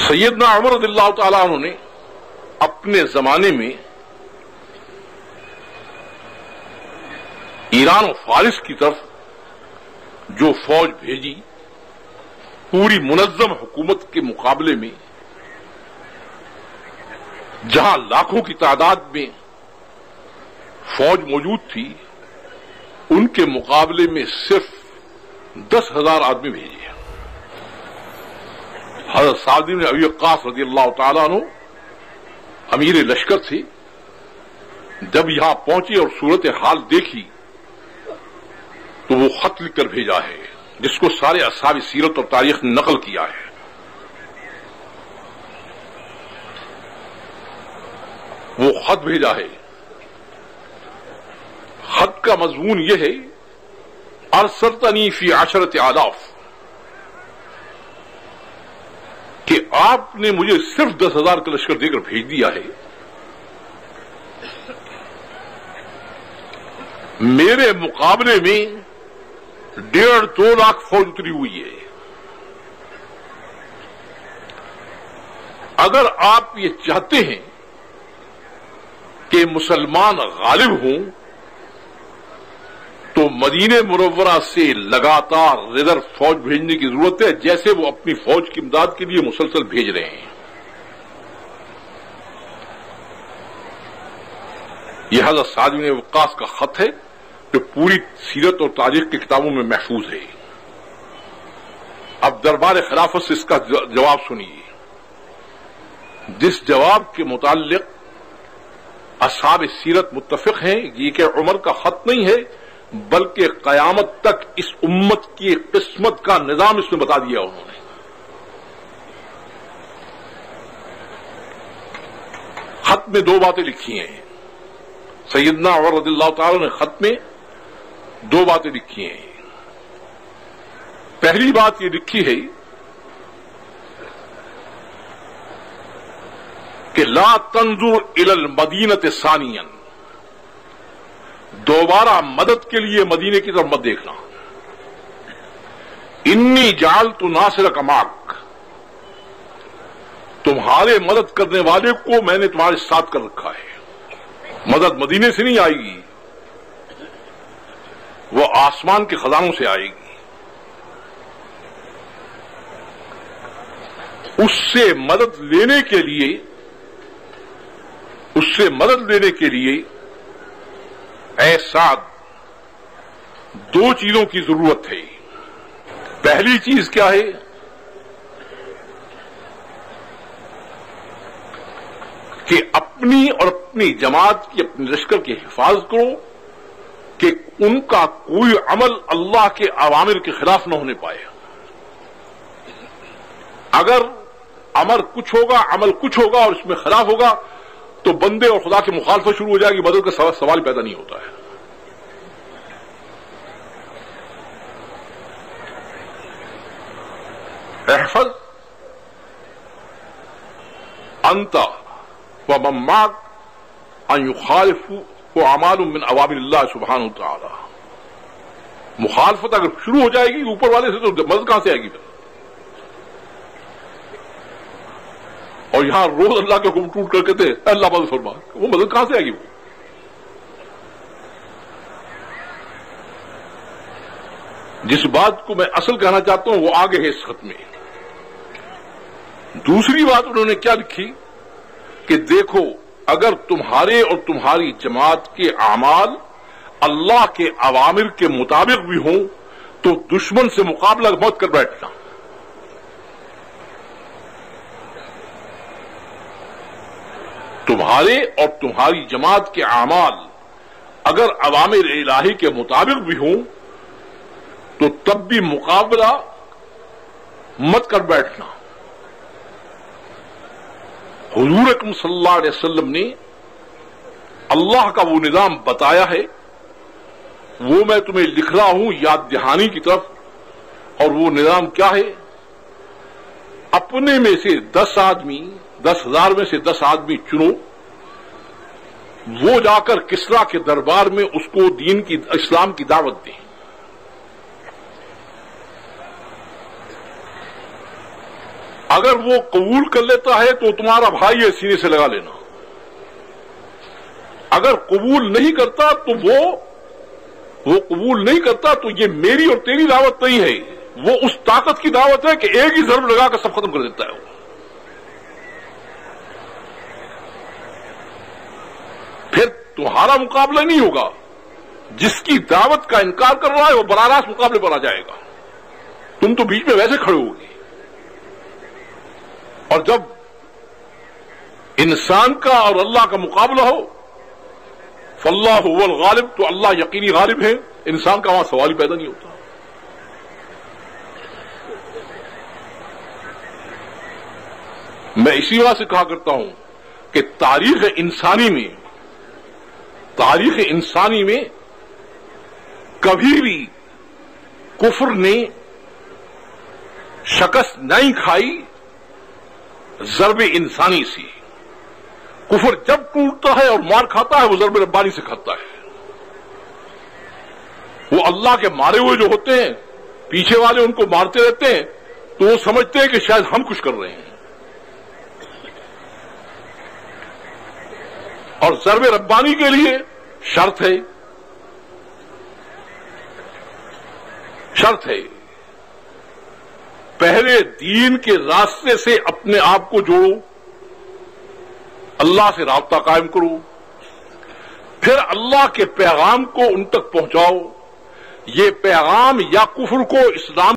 سیدنا عمر رضی اللہ تعالیٰ عنہ نے اپنے زمانے میں ایران و فارس کی طرف جو فوج بھیجی، پوری منظم حکومت کے مقابلے میں جہاں لاکھوں کی تعداد میں فوج موجود تھی، ان کے مقابلے میں صرف 10,000 آدمی بھیجے۔ حضرت سعد بن ابی وقاص رضی اللہ تعالیٰ عنہ امیر لشکر تھے، جب یہاں پہنچے اور صورتحال دیکھی تو وہ خط لکھ کر بھیجا ہے، جس کو سارے اصحاب سیرت اور تاریخ نے نقل کیا ہے۔ وہ خط بھیجا ہے، خط کا مضمون یہ ہے: ارسلتنی فی 10,000، کہ آپ نے مجھے صرف 10,000 کا لشکر دے کر بھیج دیا ہے، میرے مقابلے میں 1.5-2 لاکھ فوج اتری ہوئی ہے۔ اگر آپ یہ چاہتے ہیں کہ مسلمان غالب ہوں تو مدینہ منورہ سے لگاتار ریزرو فوج بھیجنے کی ضرورت ہے، جیسے وہ اپنی فوج کی امداد کے لیے مسلسل بھیج رہے ہیں۔ یہ حضرت سعد بن وقاص کا خط ہے جو پوری سیرت اور تاریخ کی کتابوں میں محفوظ ہے۔ اب دربار خلافت سے اس کا جواب سنیے، جس جواب کے متعلق اصحاب سیرت متفق ہیں یہ کہ عمر کا خط نہیں ہے، بلکہ قیامت تک اس امت کی قسمت کا نظام اس میں بتا دیا انہوں نے۔ خط میں 2 باتیں لکھی ہیں، سیدنا عمر رضی اللہ تعالی نے خط میں 2 باتیں لکھی ہیں۔ پہلی بات یہ لکھی ہے کہ لا تنظر الی المدینۃ ثانیا، دوبارہ مدد کے لیے مدینے کی طرف مت دیکھنا۔ انی جعلت ناصرک معک، تمہارے مدد کرنے والے کو میں نے تمہارے ساتھ کر رکھا ہے۔ مدد مدینے سے نہیں آئے گی، وہ آسمان کے خزانوں سے آئے گی۔ اس سے مدد لینے کے لیے اے سعد 2 چیزوں کی ضرورت ہے۔ پہلی چیز کیا ہے کہ اپنی اور اپنی جماعت کی، اپنے لشکر کی حفاظت کرو کہ ان کا کوئی عمل اللہ کے اوامر کے خلاف نہ ہونے پائے۔ اگر عمل کچھ ہوگا اور اس میں خلاف ہوگا تو بندے اور خدا کی مخالفت شروع ہو جائے گی، مدد کا سوال پیدا نہیں ہوتا ہے۔ احفظ انت ومن معك ان يخالفوا اعمال من اوامر اللہ سبحانہ وتعالی۔ مخالفت اگر شروع ہو جائے گی اوپر والے سے تو مدد کہاں سے آئے گی پھر؟ اور یہاں روز اللہ کے حکم ٹوٹ کر کہتے ہیں اللہ مدد فرما، وہ مدد کہاں سے آئے گی؟ وہ جس بات کو میں اصل کہنا چاہتا ہوں وہ آگے ہے اس خط میں۔ دوسری بات انہوں نے کیا لکھی کہ دیکھو، اگر تمہارے اور تمہاری جماعت کے اعمال اللہ کے اوامر کے مطابق بھی ہوں تو دشمن سے مقابلہ مت کر بیٹھنا۔ تمہارے اور تمہاری جماعت کے اعمال اگر اوامر الہی کے مطابق بھی ہوں تو تب بھی مقابلہ مت کر بیٹھنا۔ حضور اکرم صلی اللہ علیہ وسلم نے اللہ کا وہ نظام بتایا ہے، وہ میں تمہیں لکھ رہا ہوں یاد دہانی کی طرف۔ اور وہ نظام کیا ہے؟ اپنے میں سے 10 آدمی، 10,000 میں سے 10 آدمی چنو، وہ جا کر کسریٰ کے دربار میں اس کو دین کی، اسلام کی دعوت دیں۔ اگر وہ قبول کر لیتا ہے تو تمہارا بھائی ہے، سینے سے لگا لینا. اگر قبول نہیں کرتا تو وہ قبول نہیں کرتا تو یہ میری اور تیری دعوت نہیں ہے، وہ اس طاقت کی دعوت ہے کہ ایک ہی ضرب لگا کر سب ختم کر دیتا ہے وہ. پھر تمہارا مقابلہ نہیں ہوگا، جس کی دعوت کا انکار کر رہا ہے وہ براہ راست مقابلے پر آ جائے گا، تم تو بیچ میں ویسے کھڑے ہوگی. اور جب انسان کا اور اللہ کا مقابلہ ہو فاللہ هو الغالب، تو اللہ یقینی غالب ہے، انسان کا وہاں سوال ہی پیدا نہیں ہوتا. میں اسی وجہ سے کہا کرتا ہوں کہ تاریخ انسانی میں کبھی بھی کفر نے شکست نہیں کھائی ضرب انسانی سی. کفر جب ٹوٹتا ہے اور مار کھاتا ہے وہ ضرب ربانی سے کھاتا ہے. وہ اللہ کے مارے ہوئے جو ہوتے ہیں، پیچھے والے ان کو مارتے رہتے ہیں تو وہ سمجھتے ہیں کہ شاید ہم کچھ کر رہے ہیں. اور ضرب ربانی کے لیے شرط ہے پہلے دین کے راستے سے اپنے آپ کو جوڑو، اللہ سے رابطہ قائم کرو، پھر اللہ کے پیغام کو ان تک پہنچاؤ. یہ پیغام یا کفر کو اسلام